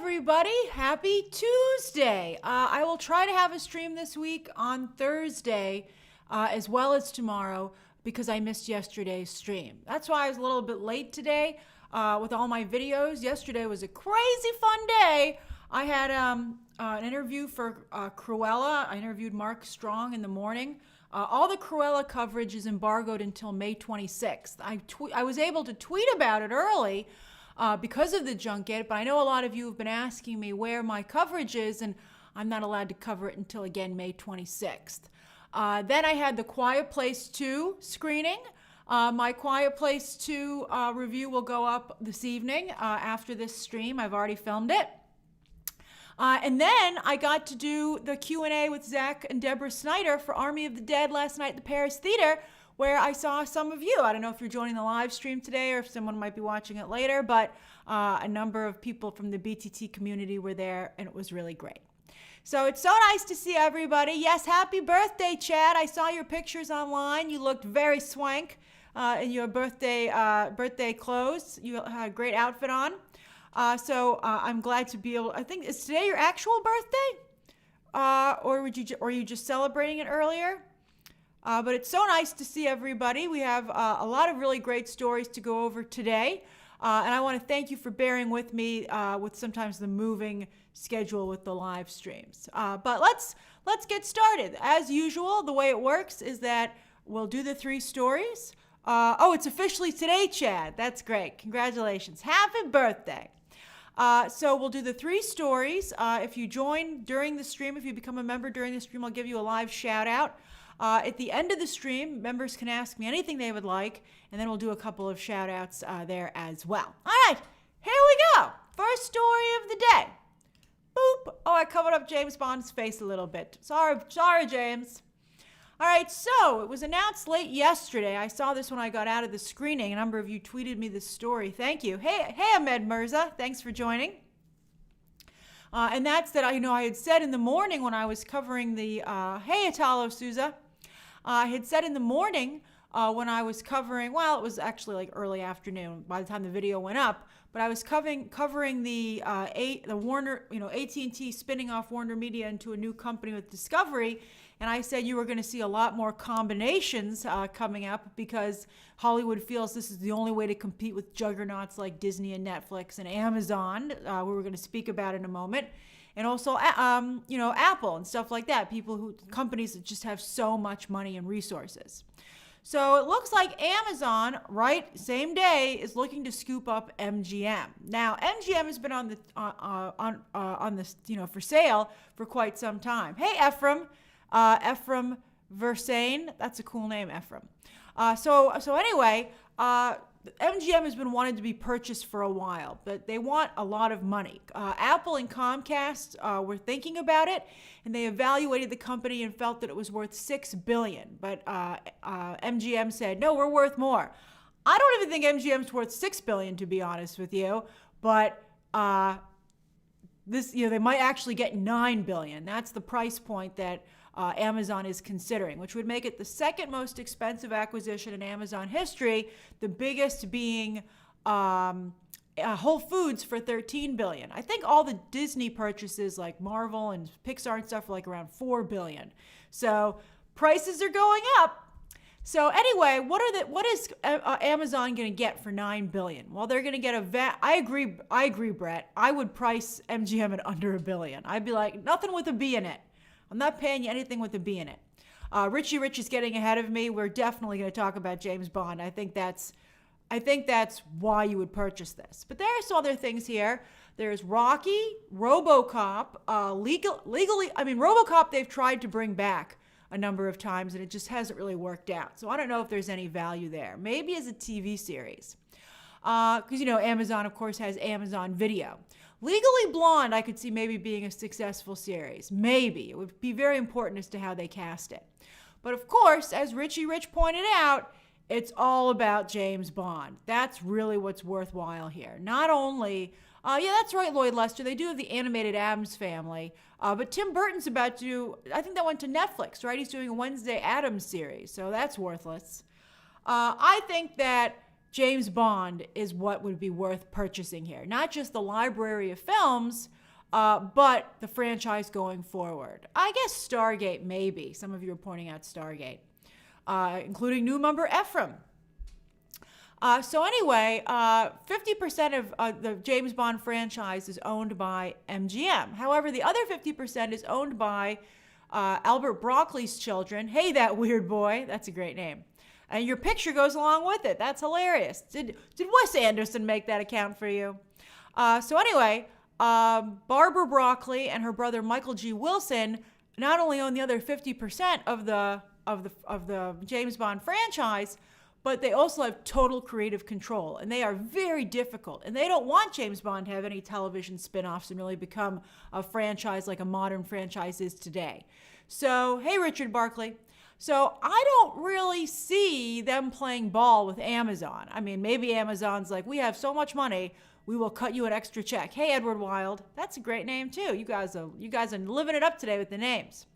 everybody. Happy Tuesday. I will try to have a stream this week on Thursday as well as tomorrow because I missed yesterday's stream. That's why I was a little bit late today with all my videos. Yesterday was a crazy fun day. I had an interview for Cruella. I interviewed Mark Strong in the morning. All the Cruella coverage is embargoed until May 26th. I was able to tweet about it early because of the junket, but I know a lot of you have been asking me where my coverage is, and I'm not allowed to cover it until, again, May 26th. Then I had the Quiet Place 2 screening. My Quiet Place 2 review will go up this evening after this stream. I've already filmed it. And then I got to do the Q&A with Zach and Deborah Snyder for Army of the Dead last night at the Paris Theater, where I saw some of you. I don't know if you're joining the live stream today or if someone might be watching it later, but a number of people from the BTT community were there, and it was really great. So it's so nice to see everybody. Yes, happy birthday, Chad. I saw your pictures online. You looked very swank in your birthday clothes. You had a great outfit on. So I'm glad to be able. I think, is today your actual birthday, or are you just celebrating it earlier? But it's so nice to see everybody. We have a lot of really great stories to go over today, and I want to thank you for bearing with me with sometimes the moving schedule with the live streams. But let's get started. As usual, the way it works is that we'll do the 3 stories. Oh, it's officially today, Chad. That's great. Congratulations. Happy birthday. So we'll do the 3 stories. If you join during the stream, if you become a member during the stream, I'll give you a live shout out. At the end of the stream, members can ask me anything they would like, and then we'll do a couple of shout outs there as well. All right, here we go. First story of the day. Boop. Oh, I covered up James Bond's face a little bit. Sorry, James. All right, so it was announced late yesterday. I saw this when I got out of the screening. A number of you tweeted me this story. Thank you. Hey, Ahmed Mirza. Thanks for joining. And that's that I had said in the morning when I was covering the, hey, Italo Souza. I had said in the morning when I was covering, well, it was actually like early afternoon by the time the video went up, but I was covering the Warner, AT&T spinning off Warner Media into a new company with Discovery. And I said you were going to see a lot more combinations coming up because Hollywood feels this is the only way to compete with juggernauts like Disney and Netflix and Amazon, we were going to speak about in a moment. And also, Apple and stuff like that, companies that just have so much money and resources. So it looks like Amazon, right, same day, is looking to scoop up MGM. Now, MGM has been on the for sale for quite some time. Hey, Ephraim Versane, that's a cool name, Ephraim. So anyway, MGM has been wanted to be purchased for a while, but they want a lot of money. Apple and Comcast were thinking about it, and they evaluated the company and felt that it was worth $6 billion. But MGM said, no, we're worth more. I don't even think MGM's worth $6 billion, to be honest with you. But they might actually get $9 billion. That's the price point that Amazon is considering, which would make it the second most expensive acquisition in Amazon history, the biggest being Whole Foods for $13 billion. I think all the Disney purchases like Marvel and Pixar and stuff are like around $4 billion. So prices are going up. So anyway, what is Amazon going to get for $9 billion? Well, they're going to get I agree, Brett. I would price MGM at under $1 billion. I'd be like, nothing with a B in it. I'm not paying you anything with a B in it. Richie Rich is getting ahead of me. We're definitely going to talk about James Bond. I think that's why you would purchase this. But there are some other things here. There's Rocky, RoboCop, legally. I mean, RoboCop they've tried to bring back a number of times, and it just hasn't really worked out. So I don't know if there's any value there. Maybe as a TV series. Because, Amazon, of course, has Amazon Video. Legally Blonde, I could see maybe being a successful series. Maybe. It would be very important as to how they cast it. But, of course, as Richie Rich pointed out, it's all about James Bond. That's really what's worthwhile here. Not only, yeah, that's right, Lloyd Lester, they do have the animated Addams Family, but Tim Burton's about to, I think that went to Netflix, right? He's doing a Wednesday Addams series, so that's worthless. I think that James Bond is what would be worth purchasing here. Not just the library of films, but the franchise going forward. I guess Stargate, maybe. Some of you are pointing out Stargate, including new member Ephraim. So anyway, 50% of the James Bond franchise is owned by MGM. However, the other 50% is owned by Albert Broccoli's children. Hey, that weird boy. That's a great name. And your picture goes along with it. That's hilarious. Did Wes Anderson make that account for you? So anyway, Barbara Broccoli and her brother Michael G. Wilson not only own the other 50% of the James Bond franchise, but they also have total creative control, and they are very difficult. And they don't want James Bond to have any television spin-offs and really become a franchise like a modern franchise is today. So, hey, Richard Barkley. So I don't really see them playing ball with Amazon. I mean, maybe Amazon's like, we have so much money, we will cut you an extra check. Hey, Edward Wilde. That's a great name, too. You guys are living it up today with the names.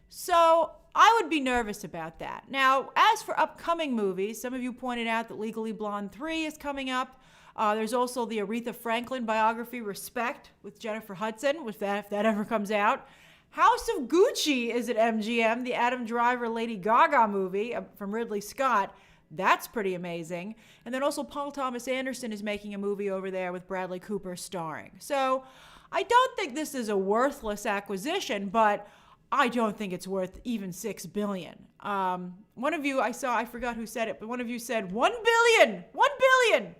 So I would be nervous about that. Now, as for upcoming movies, some of you pointed out that Legally Blonde 3 is coming up. There's also the Aretha Franklin biography, Respect, with Jennifer Hudson, if that ever comes out. House of Gucci is at MGM, the Adam Driver Lady Gaga movie from Ridley Scott. That's pretty amazing. And then also Paul Thomas Anderson is making a movie over there with Bradley Cooper starring. So I don't think this is a worthless acquisition, but I don't think it's worth even $6 billion. One of you, I forgot who said it, but one of you said $1 billion. $1 billion.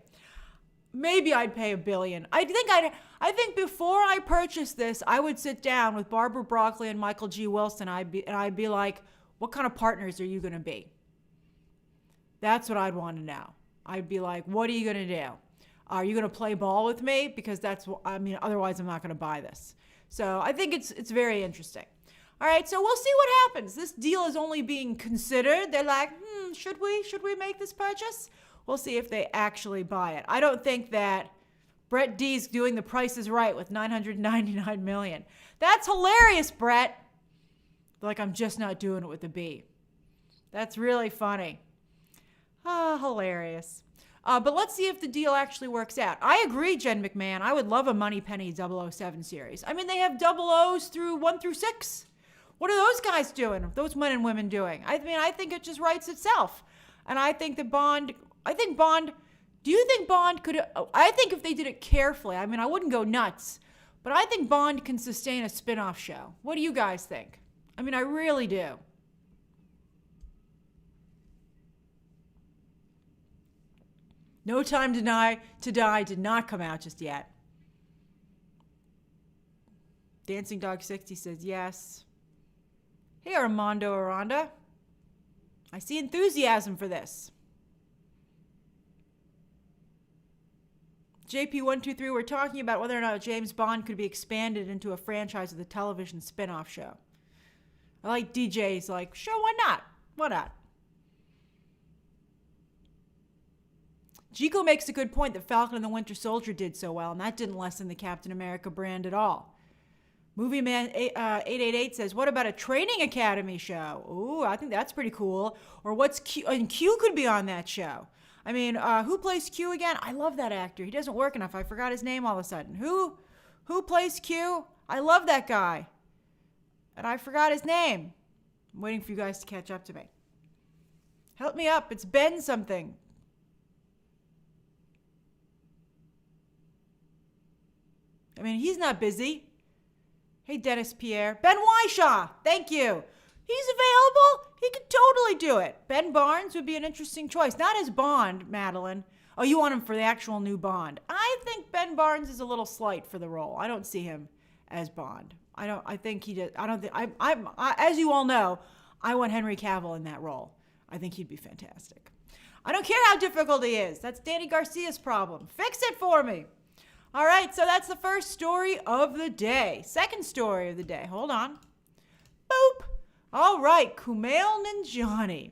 Maybe I'd pay $1 billion. I think before I purchase this, I would sit down with Barbara Broccoli and Michael G. Wilson. I'd be like, what kind of partners are you going to be? That's what I'd want to know. I'd be like, what are you going to do? Are you going to play ball with me? Because otherwise I'm not going to buy this. So I think it's very interesting. All right, so we'll see what happens. This deal is only being considered. They're like, should we make this purchase? We'll see if they actually buy it. I don't think that Brett D's doing The Price is Right with $999 million. That's hilarious, Brett. Like, I'm just not doing it with a B. That's really funny. Hilarious. But let's see if the deal actually works out. I agree, Jen McMahon. I would love a Moneypenny 007 series. I mean, they have 00s through 1 through 6. What are those guys doing? Those men and women doing? I think it just writes itself. And I think Bond, do you think Bond could, I think if they did it carefully, I wouldn't go nuts, but I think Bond can sustain a spin-off show. What do you guys think? I really do. No Time to Die did not come out just yet. Dancing Dog 60 says yes. Hey, Armando Aranda. I see enthusiasm for this. JP123, we're talking about whether or not James Bond could be expanded into a franchise with a television spin-off show. I like DJ's like, sure, why not? Why not? Jico makes a good point that Falcon and the Winter Soldier did so well, and that didn't lessen the Captain America brand at all. Movie Man 888 says, what about a training academy show? Ooh, I think that's pretty cool. Or what's Q? And Q could be on that show. Who plays Q again? I love that actor. He doesn't work enough. I forgot his name all of a sudden. Who plays Q? I love that guy. And I forgot his name. I'm waiting for you guys to catch up to me. Help me up. It's Ben something. He's not busy. Hey, Dennis Pierre. Ben Whishaw. Thank you. He's available. He could totally do it. Ben Barnes would be an interesting choice. Not as Bond, Madeline. Oh, you want him for the actual new Bond. I think Ben Barnes is a little slight for the role. I don't see him as Bond. As you all know, I want Henry Cavill in that role. I think he'd be fantastic. I don't care how difficult he is. That's Danny Garcia's problem. Fix it for me. All right, so that's the first story of the day. Second story of the day. Hold on. Boop. All right, Kumail Nanjiani.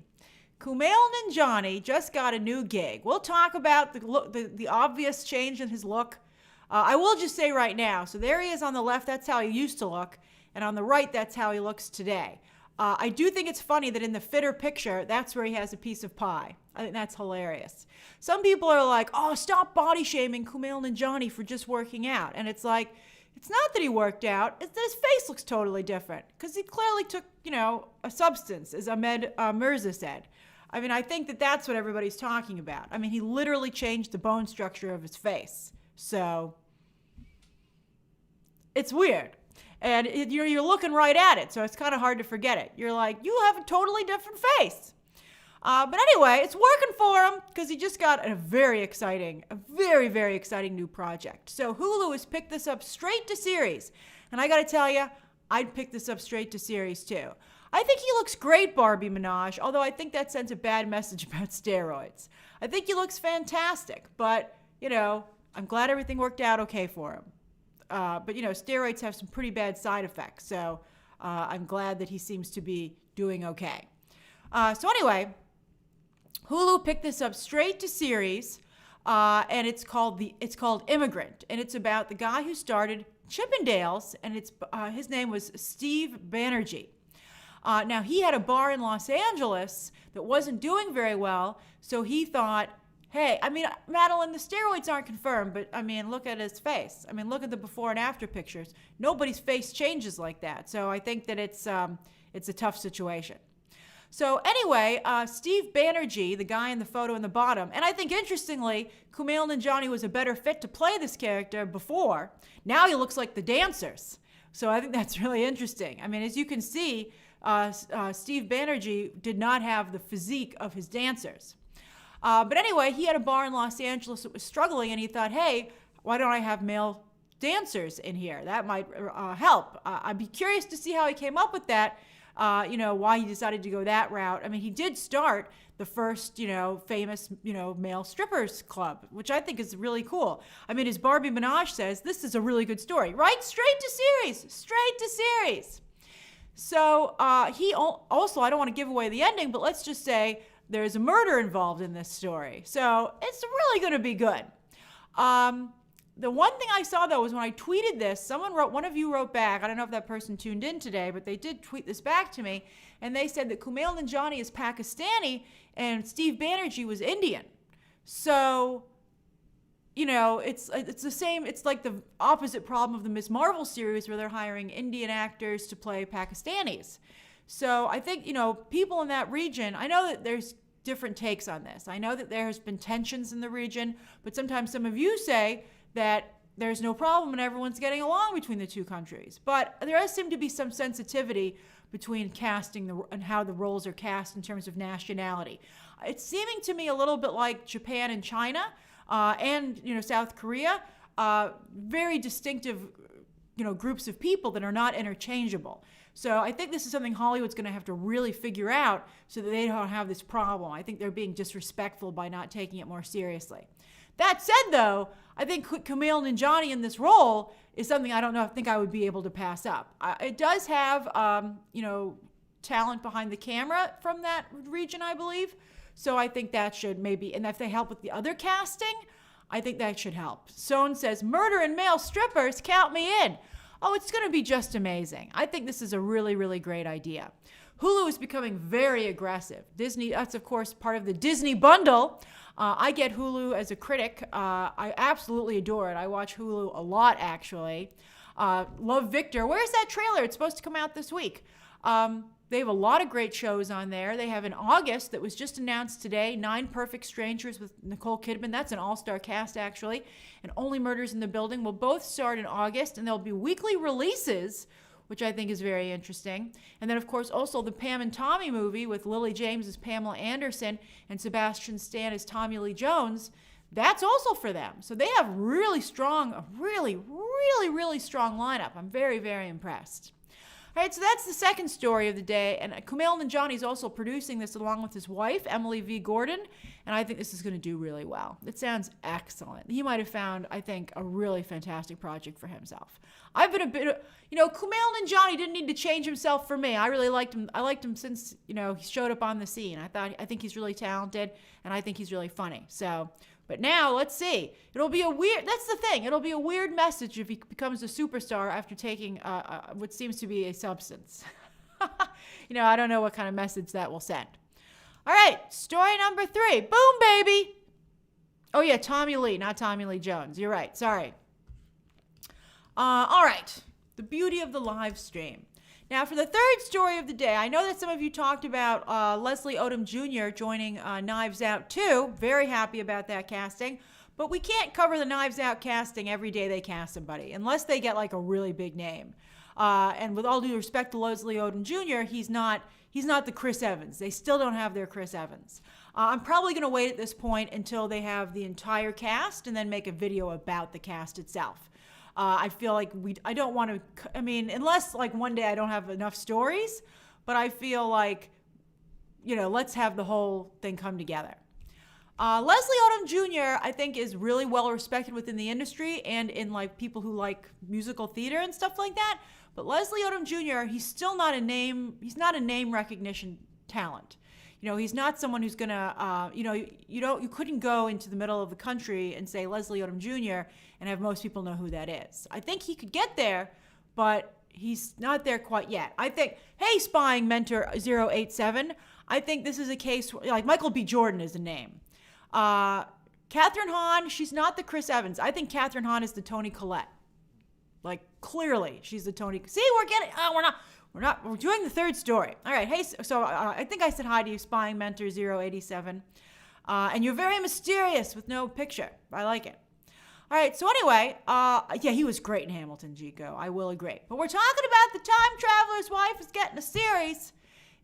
Kumail Nanjiani just got a new gig. We'll talk about the obvious change in his look. I will just say right now, so there he is on the left, that's how he used to look, and on the right, that's how he looks today. I do think it's funny that in the fitter picture, that's where he has a piece of pie. I think that's hilarious. Some people are like, oh, stop body shaming Kumail Nanjiani for just working out. And it's like, it's not that he worked out, it's that his face looks totally different. Because he clearly took, a substance, as Ahmed Mirza said. I mean, I think that that's what everybody's talking about. I mean, he literally changed the bone structure of his face. So, it's weird. And you're looking right at it, so it's kind of hard to forget it. You're like, you have a totally different face. But anyway, it's working for him because he just got a very, very exciting new project. So Hulu has picked this up straight to series. And I got to tell you, I'd pick this up straight to series too. I think he looks great, Barbie Minaj, although I think that sends a bad message about steroids. I think he looks fantastic, but, I'm glad everything worked out okay for him. But steroids have some pretty bad side effects, so I'm glad that he seems to be doing okay. So anyway, Hulu picked this up straight to series, and it's called Immigrant, and it's about the guy who started Chippendales, and his name was Steve Banerjee. Now he had a bar in Los Angeles that wasn't doing very well, so he thought, hey, I mean, Madeline, the steroids aren't confirmed, but I mean, look at his face. I mean, look at the before and after pictures. Nobody's face changes like that. So I think that it's a tough situation. So anyway, Steve Banerjee, the guy in the photo in the bottom, and I think interestingly, Kumail Nanjiani was a better fit to play this character before. Now he looks like the dancers. So I think that's really interesting. I mean, as you can see, Steve Banerjee did not have the physique of his dancers. But anyway, he had a bar in Los Angeles that was struggling, and he thought, hey, why don't I have male dancers in here? That might help. I'd be curious to see how he came up with that, why he decided to go that route. I mean, he did start the first, famous, male strippers club, which I think is really cool. I mean, as Barbie Minaj says, this is a really good story, right? Straight to series. So he also, I don't want to give away the ending, but let's just say, there's a murder involved in this story. So it's really going to be good. The one thing I saw, though, was when I tweeted this, one of you wrote back, I don't know if that person tuned in today, but they did tweet this back to me, and they said that Kumail Nanjiani is Pakistani and Steve Banerjee was Indian. So, it's the same, it's like the opposite problem of the Ms. Marvel series where they're hiring Indian actors to play Pakistanis. So I think, people in that region, I know that there's different takes on this. I know that there's been tensions in the region, but sometimes some of you say that there's no problem and everyone's getting along between the two countries. But there does seem to be some sensitivity between casting and how the roles are cast in terms of nationality. It's seeming to me a little bit like Japan and China and, South Korea, very distinctive, groups of people that are not interchangeable. So I think this is something Hollywood's going to have to really figure out so that they don't have this problem. I think they're being disrespectful by not taking it more seriously. That said, though, I think Kumail Nanjiani in this role is something I think I would be able to pass up. It does have, talent behind the camera from that region, I believe. So I think that should maybe, and if they help with the other casting, I think that should help. Sohn says, murder and male strippers, count me in. Oh, it's going to be just amazing. I think this is a really, really great idea. Hulu is becoming very aggressive. Disney, that's of course part of the Disney bundle. I get Hulu as a critic. I absolutely adore it. I watch Hulu a lot, actually. Love Victor. Where's that trailer? It's supposed to come out this week. They have a lot of great shows on there. They have in August, that was just announced today, 9 Perfect Strangers with Nicole Kidman. That's an all-star cast, actually. And Only Murders in the Building will both start in August, and there'll be weekly releases, which I think is very interesting. And then, of course, also the Pam and Tommy movie with Lily James as Pamela Anderson and Sebastian Stan as Tommy Lee Jones. That's also for them. So they have really strong, a really, really, really strong lineup. I'm very, very impressed. All right, so that's the second story of the day, and Kumail Nanjiani is also producing this along with his wife, Emily V. Gordon, and I think this is going to do really well. It sounds excellent. He might have found, I think, a really fantastic project for himself. I've been a bit, Kumail Nanjiani didn't need to change himself for me. I really liked him. I liked him since, he showed up on the scene. I think he's really talented, and I think he's really funny. So, but now, let's see. It'll be that's the thing. It'll be a weird message if he becomes a superstar after taking what seems to be a substance. I don't know what kind of message that will send. All right, story number 3. Boom, baby. Oh, yeah, Tommy Lee, not Tommy Lee Jones. You're right. Sorry. All right, the beauty of the live stream. Now, for the third story of the day, I know that some of you talked about Leslie Odom Jr. joining Knives Out 2. Very happy about that casting. But we can't cover the Knives Out casting every day they cast somebody, unless they get like a really big name. And with all due respect to Leslie Odom Jr., he's not the Chris Evans. They still don't have their Chris Evans. I'm probably going to wait at this point until they have the entire cast and then make a video about the cast itself. I feel like I don't want to, unless like one day I don't have enough stories, but I feel like, let's have the whole thing come together. Leslie Odom Jr., I think, is really well respected within the industry and in like people who like musical theater and stuff like that. But Leslie Odom Jr., he's still not a name. He's not a name recognition talent. He's not someone who's gonna, you couldn't go into the middle of the country and say Leslie Odom Jr. and have most people know who that is. I think he could get there, but he's not there quite yet. I think, hey, Spying Mentor 087, I think this is a case, like Michael B. Jordan is a name. Catherine Hahn, she's not the Chris Evans. I think Catherine Hahn is the Toni Collette. Like, clearly, she's the Toni. See, we're doing the third story. All right, hey, so I think I said hi to you, Spying Mentor 087. And you're very mysterious with no picture. I like it. All right, so anyway, yeah, he was great in Hamilton, Gico. I will agree. But we're talking about The Time Traveler's Wife is getting a series.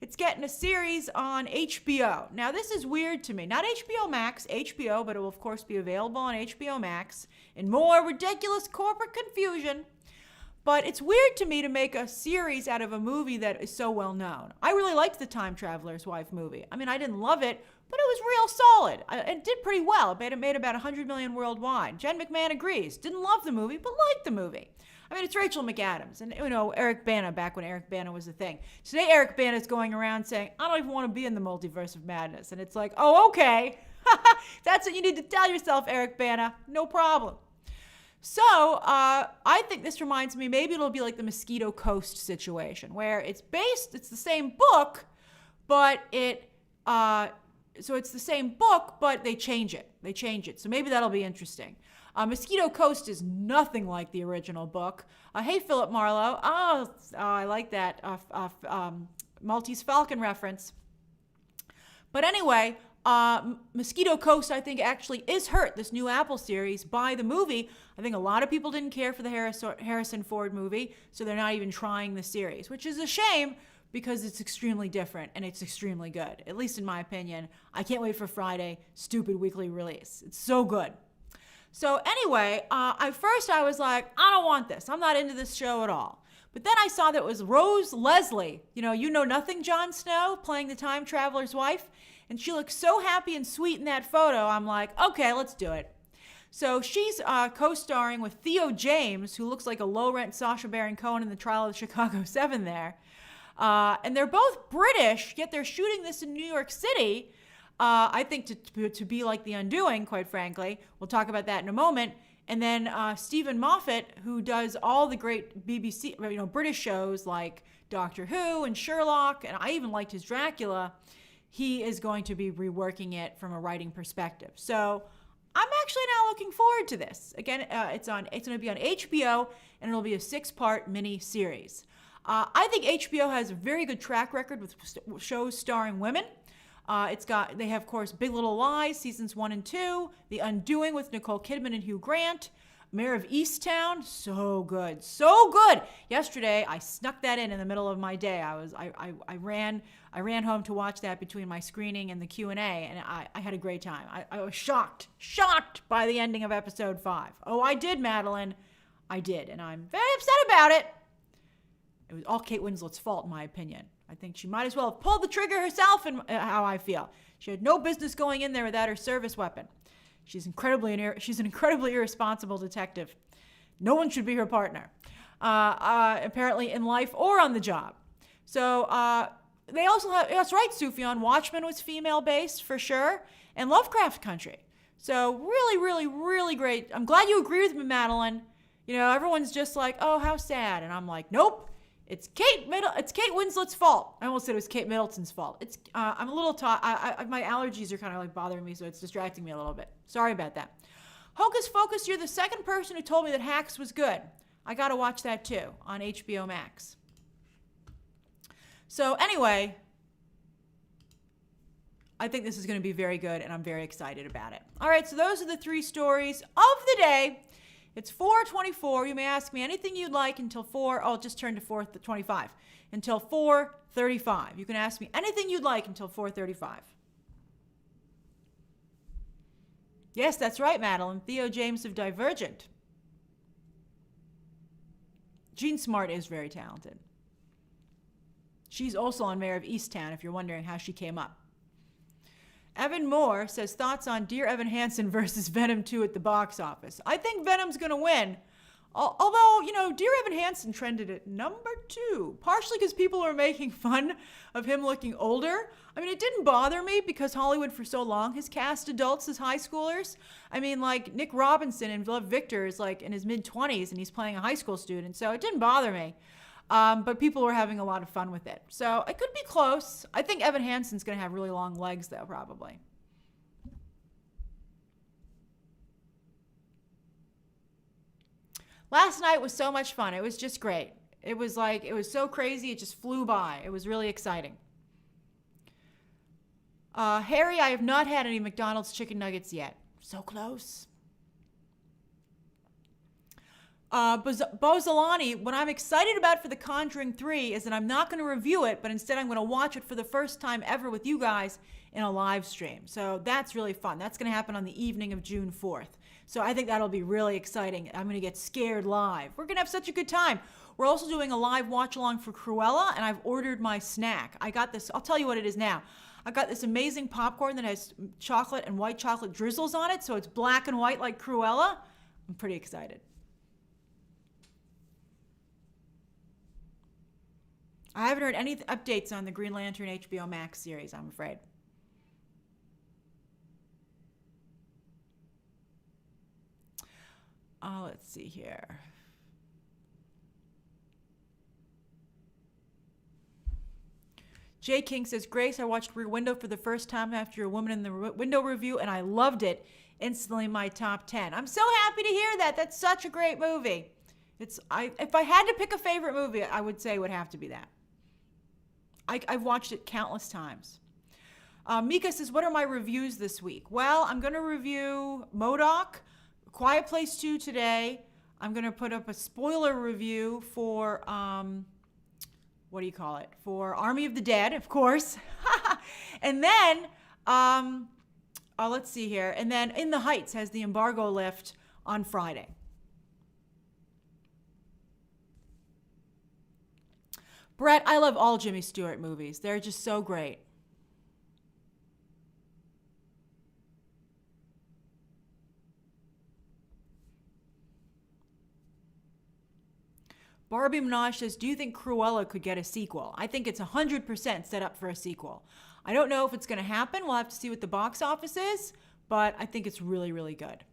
It's getting a series on HBO. Now, this is weird to me. Not HBO Max, HBO, but it will, of course, be available on HBO Max in more ridiculous corporate confusion. But it's weird to me to make a series out of a movie that is so well known. I really liked the Time Traveler's Wife movie. I mean, I didn't love it, but it was real solid. It did pretty well. It made about $100 million worldwide. Jen McMahon agrees. Didn't love the movie, but liked the movie. I mean, it's Rachel McAdams and, Eric Bana back when Eric Bana was a thing. Today, Eric Bana is going around saying, I don't even want to be in the multiverse of madness. And it's like, oh, okay. That's what you need to tell yourself, Eric Bana. No problem. So I think this reminds me, maybe it'll be like the Mosquito Coast situation where it's the same book, but so it's the same book, but they change it. So maybe that'll be interesting. Mosquito Coast is nothing like the original book. Hey, Philip Marlowe. Oh, I like that Maltese Falcon reference. But anyway, Mosquito Coast, I think, actually is hurt, this new Apple series, by the movie. I think a lot of people didn't care for the Harrison Ford movie, so they're not even trying the series, which is a shame because it's extremely different and it's extremely good, at least in my opinion. I can't wait for Friday, stupid weekly release. It's so good. So anyway, at first I was like, I don't want this. I'm not into this show at all. But then I saw that it was Rose Leslie, You Know Nothing, Jon Snow, playing the Time Traveler's Wife. And she looks so happy and sweet in that photo. I'm like, okay, let's do it. So she's co-starring with Theo James, who looks like a low-rent Sacha Baron Cohen in the Trial of the Chicago 7 there. And they're both British, yet they're shooting this in New York City. I think to be like The Undoing, quite frankly. We'll talk about that in a moment. And then Stephen Moffat, who does all the great BBC, British shows like Doctor Who and Sherlock, and I even liked his Dracula. He is going to be reworking it from a writing perspective. So I'm actually now looking forward to this. Again, it's going to be on HBO, and it'll be a 6-part mini series. I think HBO has a very good track record with shows starring women. They have, of course, Big Little Lies, seasons 1 and 2, The Undoing with Nicole Kidman and Hugh Grant, Mayor of Easttown, so good, so good. Yesterday, I snuck that in the middle of my day. I ran home to watch that between my screening and the Q&A, and I had a great time. I was shocked by the ending of episode 5. Oh, I did, Madeline. I did, and I'm very upset about it. It was all Kate Winslet's fault, in my opinion. I think she might as well have pulled the trigger herself, and how I feel. She had no business going in there without her service weapon. She's an incredibly irresponsible detective. No one should be her partner, apparently in life or on the job. So they also have, that's right, Sufjan, Watchmen was female-based for sure, and Lovecraft Country. So really, really, really great. I'm glad you agree with me, Madeline. Everyone's just like, oh, how sad. And I'm like, nope. It's It's Kate Winslet's fault. I almost said it was Kate Middleton's fault. It's I'm a little my allergies are kind of like bothering me, so it's distracting me a little bit. Sorry about that. Hocus Pocus, you're the second person who told me that Hacks was good. I got to watch that too on HBO Max. So anyway, I think this is going to be very good, and I'm very excited about it. All right, so those are the 3 stories of the day. It's 4:24. You may ask me anything you'd like until 4. Oh, it just turned to 4:25. Until 4:35. You can ask me anything you'd like until 4:35. Yes, that's right, Madeline. Theo James of Divergent. Jean Smart is very talented. She's also on Mayor of Easttown, if you're wondering how she came up. Evan Moore says, thoughts on Dear Evan Hansen versus Venom 2 at the box office. I think Venom's going to win. Although, Dear Evan Hansen trended at number 2, partially because people are making fun of him looking older. I mean, it didn't bother me because Hollywood for so long has cast adults as high schoolers. I mean, like Nick Robinson in Love Victor is like in his mid-20s and he's playing a high school student, so it didn't bother me. But people were having a lot of fun with it. So it could be close. I think Evan Hansen's going to have really long legs, though, probably. Last night was so much fun. It was just great. It was so crazy. It just flew by. It was really exciting. Harry, I have not had any McDonald's chicken nuggets yet. So close. Bozolani, what I'm excited about for The Conjuring 3 is that I'm not going to review it, but instead I'm going to watch it for the first time ever with you guys in a live stream. So that's really fun. That's going to happen on the evening of June 4th. So I think that'll be really exciting. I'm going to get scared live. We're going to have such a good time. We're also doing a live watch along for Cruella, and I've ordered my snack. I got this. I'll tell you what it is now. I got this amazing popcorn that has chocolate and white chocolate drizzles on it, so it's black and white like Cruella. I'm pretty excited. I haven't heard any updates on the Green Lantern HBO Max series, I'm afraid. Let's see here. Jay King says, Grace, I watched Rear Window for the first time after your Woman in the Window review, and I loved it. Instantly my top 10. I'm so happy to hear that. That's such a great movie. If I had to pick a favorite movie, I would say it would have to be that. I've watched it countless times. Mika says, what are my reviews this week? Well, I'm going to review MODOK, Quiet Place 2 today. I'm going to put up a spoiler review for, for Army of the Dead, of course. And then, let's see here. And then In the Heights has the embargo lift on Friday. Brett, I love all Jimmy Stewart movies. They're just so great. Barbie Minaj says, do you think Cruella could get a sequel? I think it's 100% set up for a sequel. I don't know if it's going to happen. We'll have to see what the box office is, but I think it's really, really good.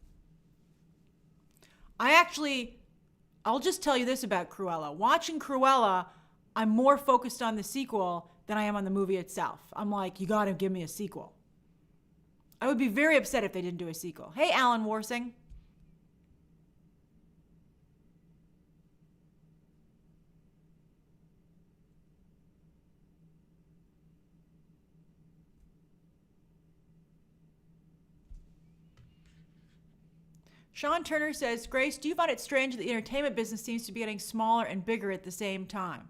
I'll just tell you this about Cruella. Watching Cruella, I'm more focused on the sequel than I am on the movie itself. I'm like, you got to give me a sequel. I would be very upset if they didn't do a sequel. Hey, Alan Worsing. Sean Turner says, Grace, do you find it strange that the entertainment business seems to be getting smaller and bigger at the same time?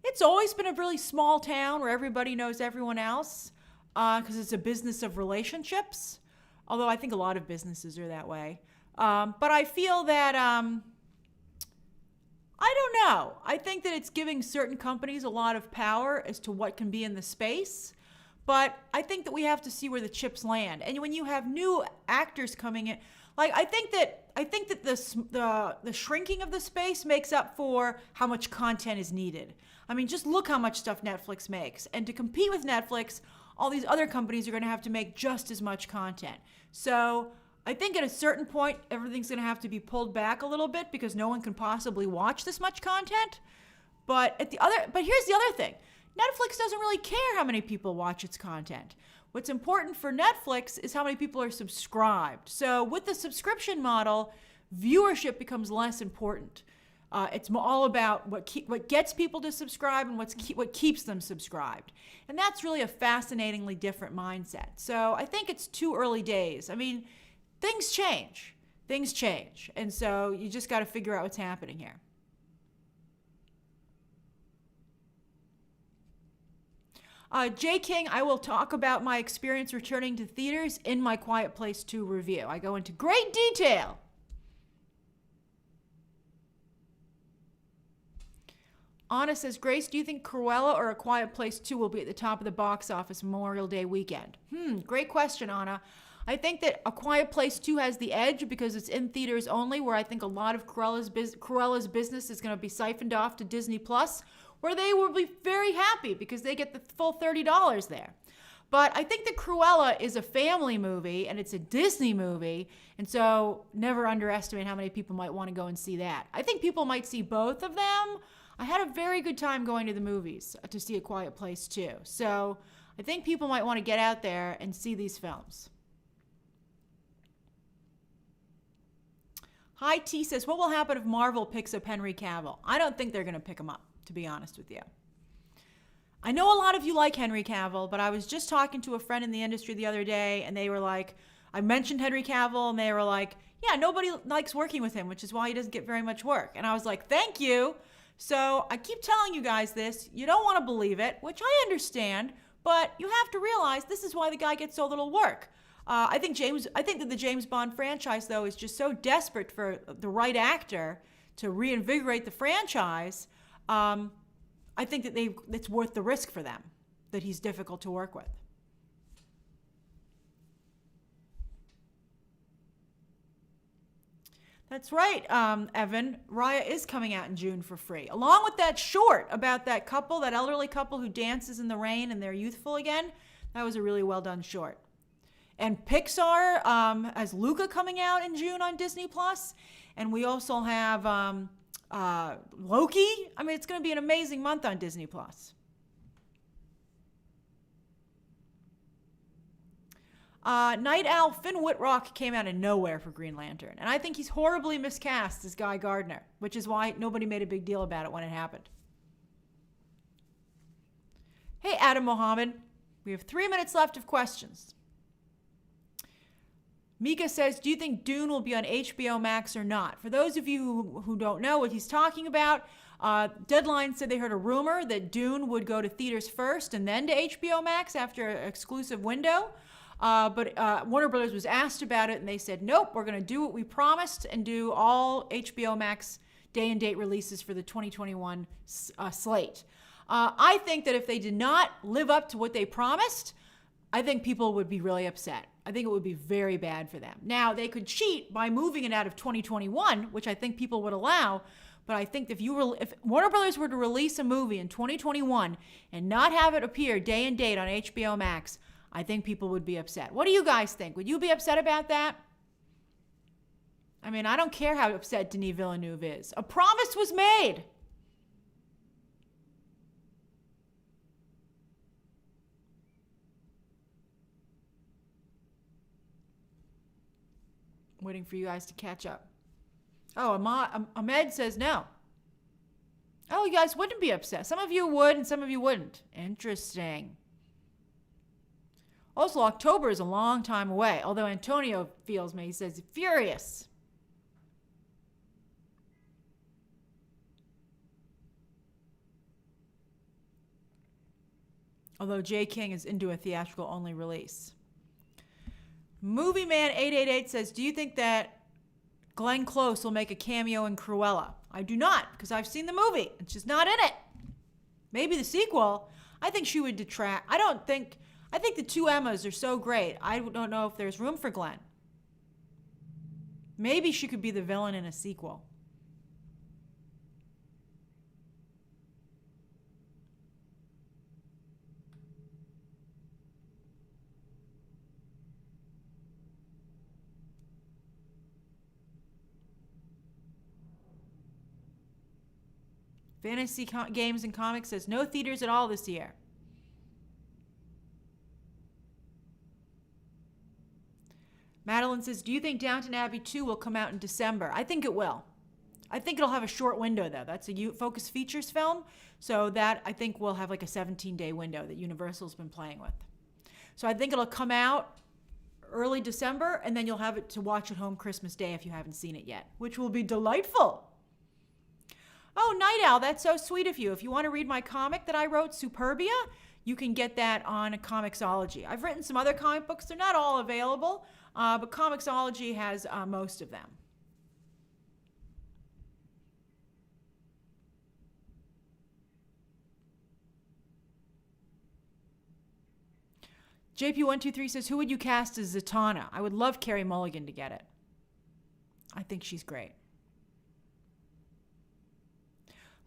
It's always been a really small town where everybody knows everyone else because it's a business of relationships, although I think a lot of businesses are that way. But I feel that, I don't know. I think that it's giving certain companies a lot of power as to what can be in the space. But I think that we have to see where the chips land. And when you have new actors coming in, like I think that the shrinking of the space makes up for how much content is needed. I mean, just look how much stuff Netflix makes. And to compete with Netflix, all these other companies are going to have to make just as much content. So I think at a certain point, everything's going to have to be pulled back a little bit because no one can possibly watch this much content. But here's the other thing. Netflix doesn't really care how many people watch its content. What's important for Netflix is how many people are subscribed. So with the subscription model, viewership becomes less important. It's all about what gets people to subscribe and what keeps them subscribed. And that's really a fascinatingly different mindset. So I think it's too early days. I mean, things change. Things change. And so you just got to figure out what's happening here. J. King, I will talk about my experience returning to theaters in my Quiet Place 2 review. I go into great detail. Anna says, Grace, do you think Cruella or A Quiet Place 2 will be at the top of the box office Memorial Day weekend? Great question, Anna. I think that A Quiet Place 2 has the edge because it's in theaters only, where I think a lot of Cruella's business is going to be siphoned off to Disney Plus, where they will be very happy because they get the full $30 there. But I think that Cruella is a family movie and it's a Disney movie, and so never underestimate how many people might want to go and see that. I think people might see both of them. I had a very good time going to the movies to see A Quiet Place 2. So I think people might want to get out there and see these films. Hi T says, what will happen if Marvel picks up Henry Cavill? I don't think they're going to pick him up, to be honest with you. I know a lot of you like Henry Cavill, but I was just talking to a friend in the industry the other day, and they were like, I mentioned Henry Cavill, and they were like, yeah, nobody likes working with him, which is why he doesn't get very much work. And I was like, thank you. So I keep telling you guys this. You don't want to believe it, which I understand, but you have to realize this is why the guy gets so little work. I think that the James Bond franchise, though, is just so desperate for the right actor to reinvigorate the franchise. I think that it's worth the risk for them, that he's difficult to work with. That's right, Evan. Raya is coming out in June for free, along with that short about that couple, that elderly couple who dances in the rain and they're youthful again. That was a really well done short. And Pixar has Luca coming out in June on Disney Plus, and we also have Loki. I mean, it's going to be an amazing month on Disney Plus. Night Owl Finn Wittrock came out of nowhere for Green Lantern, and I think he's horribly miscast as Guy Gardner, which is why nobody made a big deal about it when it happened. Hey, Adam Mohammed, we have 3 minutes left of questions. Mika says, do you think Dune will be on HBO Max or not? For those of you who don't know what he's talking about, Deadline said they heard a rumor that Dune would go to theaters first and then to HBO Max after an exclusive window. But Warner Brothers was asked about it, and they said, nope, we're going to do what we promised and do all HBO Max day and date releases for the 2021 slate. I think that if they did not live up to what they promised, I think people would be really upset. I think it would be very bad for them. Now, they could cheat by moving it out of 2021, which I think people would allow. But I think if Warner Brothers were to release a movie in 2021 and not have it appear day and date on HBO Max, I think people would be upset. What do you guys think? Would you be upset about that? I mean, I don't care how upset Denis Villeneuve is. A promise was made. Waiting for you guys to catch up. Oh, Ahmed says no. Oh, you guys wouldn't be upset. Some of you would and some of you wouldn't. Interesting. Also, October is a long time away, although Antonio feels me. He says, furious. Although J. King is into a theatrical only release. Movie Man 888 says, do you think that Glenn Close will make a cameo in Cruella? I do not, because I've seen the movie and she's not in it. Maybe the sequel. I think she would detract. I think the two Emmas are so great. I don't know if there's room for Glenn. Maybe she could be the villain in a sequel. Games and Comics says no theaters at all this year. Madeline says, do you think Downton Abbey 2 will come out in December? I think it will. I think it'll have a short window, though. That's a Focus Features film, so that I think will have like a 17-day window that Universal's been playing with. So I think it'll come out early December, and then you'll have it to watch at home Christmas Day if you haven't seen it yet, which will be delightful. Oh, Night Owl, that's so sweet of you. If you want to read my comic that I wrote, Superbia, you can get that on Comixology. I've written some other comic books. They're not all available, but Comixology has most of them. JP123 says, who would you cast as Zatanna? I would love Carey Mulligan to get it. I think she's great.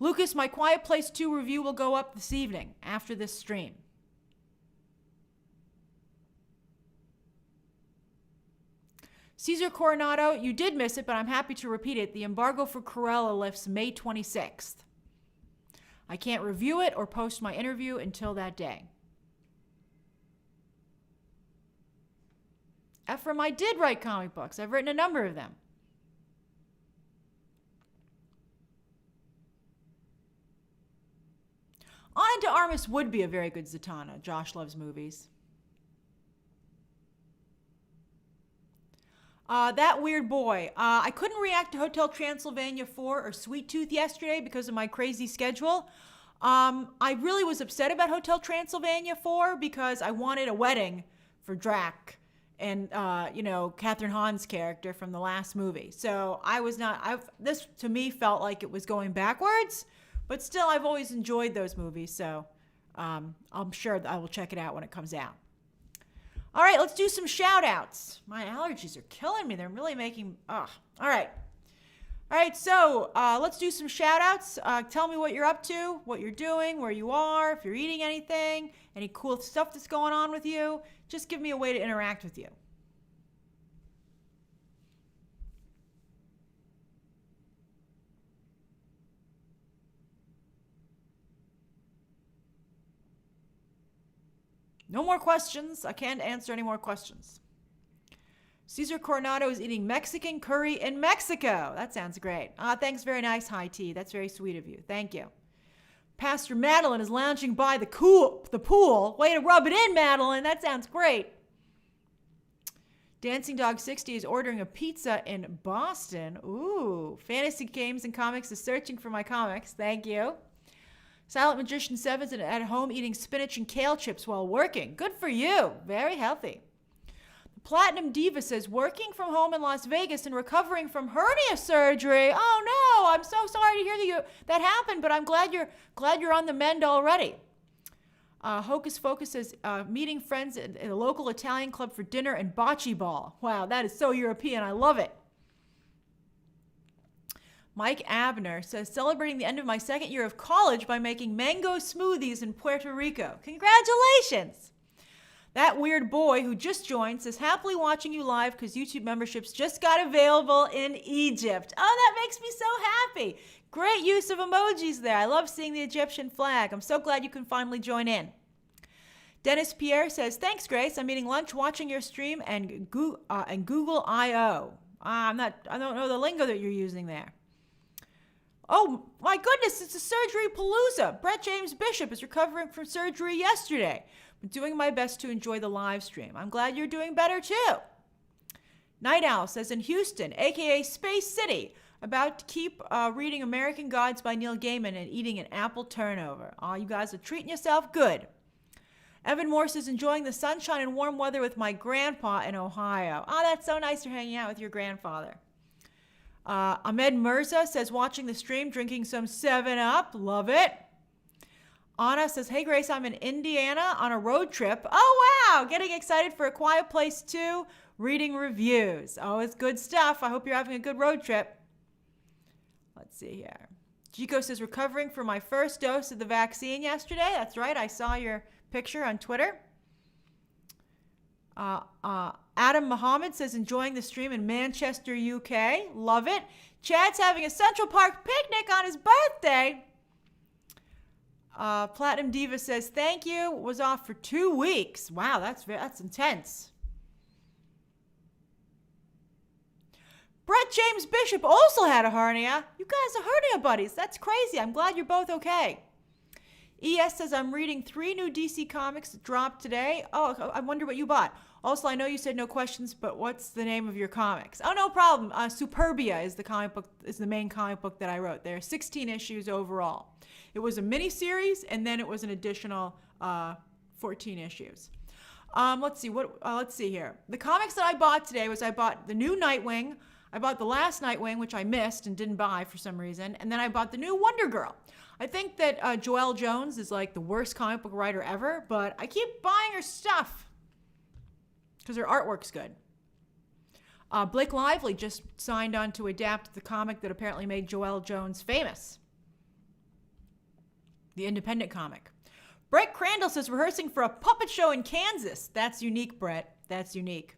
Lucas, my Quiet Place 2 review will go up this evening after this stream. Cesar Coronado, you did miss it, but I'm happy to repeat it. The embargo for Cruella lifts May 26th. I can't review it or post my interview until that day. Ephraim, I did write comic books. I've written a number of them. Ana de Armas would be a very good Zatanna. Josh loves movies. That weird boy. I couldn't react to Hotel Transylvania 4 or Sweet Tooth yesterday because of my crazy schedule. I really was upset about Hotel Transylvania 4 because I wanted a wedding for Drac and, Catherine Hahn's character from the last movie. So I was not, this to me felt like it was going backwards, but still I've always enjoyed those movies. So I'm sure that I will check it out when it comes out. All right, let's do some shout outs. My allergies are killing me. They're really making, all right. All right, so let's do some shout outs. Tell me what you're up to, what you're doing, where you are, if you're eating anything, any cool stuff that's going on with you. Just give me a way to interact with you. No more questions. I can't answer any more questions. Cesar Coronado is eating Mexican curry in Mexico. That sounds great. Thanks, very nice, High Tea. That's very sweet of you. Thank you. Pastor Madeline is lounging by the pool. Way to rub it in, Madeline. That sounds great. Dancing Dog 60 is ordering a pizza in Boston. Ooh. Fantasy Games and Comics is searching for my comics. Thank you. Silent Magician 7 is at home eating spinach and kale chips while working. Good for you. Very healthy. Platinum Diva says, working from home in Las Vegas and recovering from hernia surgery. Oh no, I'm so sorry to hear that happened, but I'm glad you're on the mend already. Hocus Focus says, meeting friends at a local Italian club for dinner and bocce ball. Wow, that is so European. I love it. Mike Abner says, celebrating the end of my second year of college by making mango smoothies in Puerto Rico. Congratulations. That weird boy who just joined says, happily watching you live because YouTube memberships just got available in Egypt. Oh, that makes me so happy. Great use of emojis there. I love seeing the Egyptian flag. I'm so glad you can finally join in. Dennis Pierre says, thanks, Grace. I'm eating lunch, watching your stream, and Google I.O. I don't know the lingo that you're using there. Oh, my goodness, it's a surgery palooza. Brett James Bishop is recovering from surgery yesterday. I'm doing my best to enjoy the live stream. I'm glad you're doing better, too. Night Owl says, in Houston, a.k.a. Space City, about to keep reading American Gods by Neil Gaiman and eating an apple turnover. Oh, you guys are treating yourself good. Evan Morse is enjoying the sunshine and warm weather with my grandpa in Ohio. Oh, that's so nice you're hanging out with your grandfather. Ahmed Mirza says, watching the stream, drinking some 7-Up. Love it. Anna says, hey, Grace, I'm in Indiana on a road trip. Oh, wow. Getting excited for A Quiet Place 2, reading reviews. Oh, it's good stuff. I hope you're having a good road trip. Let's see here. Chico says, recovering from my first dose of the vaccine yesterday. That's right. I saw your picture on Twitter. Adam Muhammad says, enjoying the stream in Manchester, UK. Love it. Chad's having a Central Park picnic on his birthday. Platinum Diva says, thank you. Was off for 2 weeks. Wow, that's intense. Brett James Bishop also had a hernia. You guys are hernia buddies. That's crazy. I'm glad you're both okay. ES says, I'm reading 3 new DC comics that dropped today. Oh, I wonder what you bought. Also, I know you said no questions, but what's the name of your comics? Oh, no problem. Superbia is the main comic book that I wrote. There are 16 issues overall. It was a mini-series, and then it was an additional 14 issues. Let's see here. The comics that I bought today I bought the new Nightwing. I bought the last Nightwing, which I missed and didn't buy for some reason. And then I bought the new Wonder Girl. I think that Joelle Jones is like the worst comic book writer ever, but I keep buying her stuff because her artwork's good. Blake Lively just signed on to adapt the comic that apparently made Joelle Jones famous. The independent comic. Brett Crandall says, rehearsing for a puppet show in Kansas. That's unique, Brett. That's unique.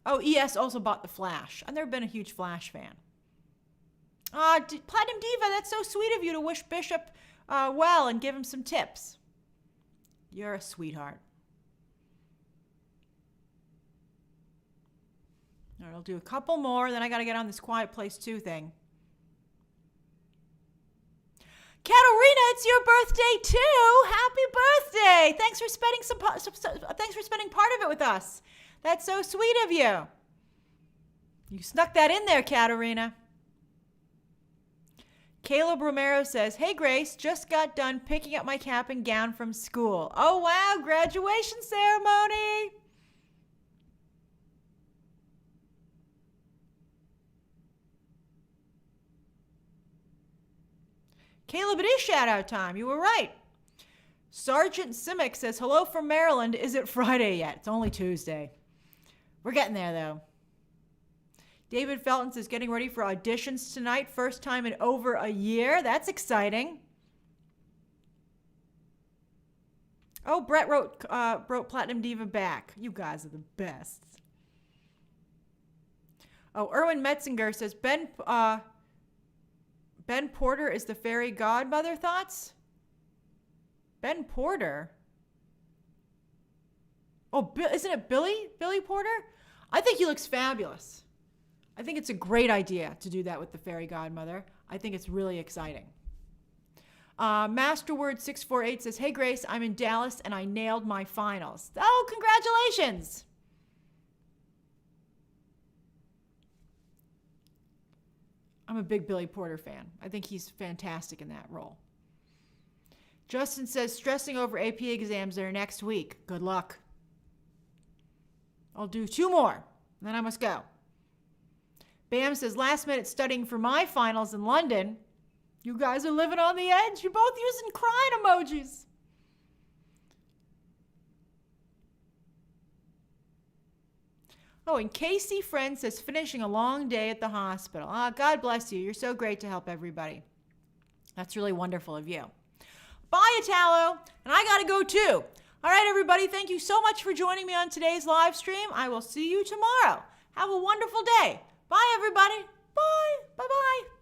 Oh, ES also bought The Flash. I've never been a huge Flash fan. Platinum Diva, that's so sweet of you to wish Bishop well and give him some tips. You're a sweetheart. All right, I'll do a couple more, then I got to get on this Quiet Place 2 thing. Katarina, it's your birthday too. Happy birthday! Thanks for spending part of it with us. That's so sweet of you. You snuck that in there, Katarina. Caleb Romero says, hey, Grace, just got done picking up my cap and gown from school. Oh, wow, graduation ceremony. Caleb, it is shout-out time. You were right. Sergeant Simic says, hello from Maryland. Is it Friday yet? It's only Tuesday. We're getting there, though. David Felton says, getting ready for auditions tonight. First time in over a year. That's exciting. Oh, Brett wrote Platinum Diva back. You guys are the best. Oh, Erwin Metzinger says, Ben Porter is the fairy godmother. Thoughts? Ben Porter? Oh, isn't it Billy Porter? I think he looks fabulous. I think it's a great idea to do that with the fairy godmother. I think it's really exciting. Masterword648 says, hey, Grace, I'm in Dallas and I nailed my finals. Oh, congratulations. I'm a big Billy Porter fan. I think he's fantastic in that role. Justin says, stressing over AP exams that are next week. Good luck. I'll do 2 more, and then I must go. Bam says, last minute studying for my finals in London. You guys are living on the edge. You're both using crying emojis. Oh, and Casey Friend says, finishing a long day at the hospital. God bless you. You're so great to help everybody. That's really wonderful of you. Bye, Italo. And I got to go too. All right, everybody. Thank you so much for joining me on today's live stream. I will see you tomorrow. Have a wonderful day. Bye, everybody. Bye. Bye-bye.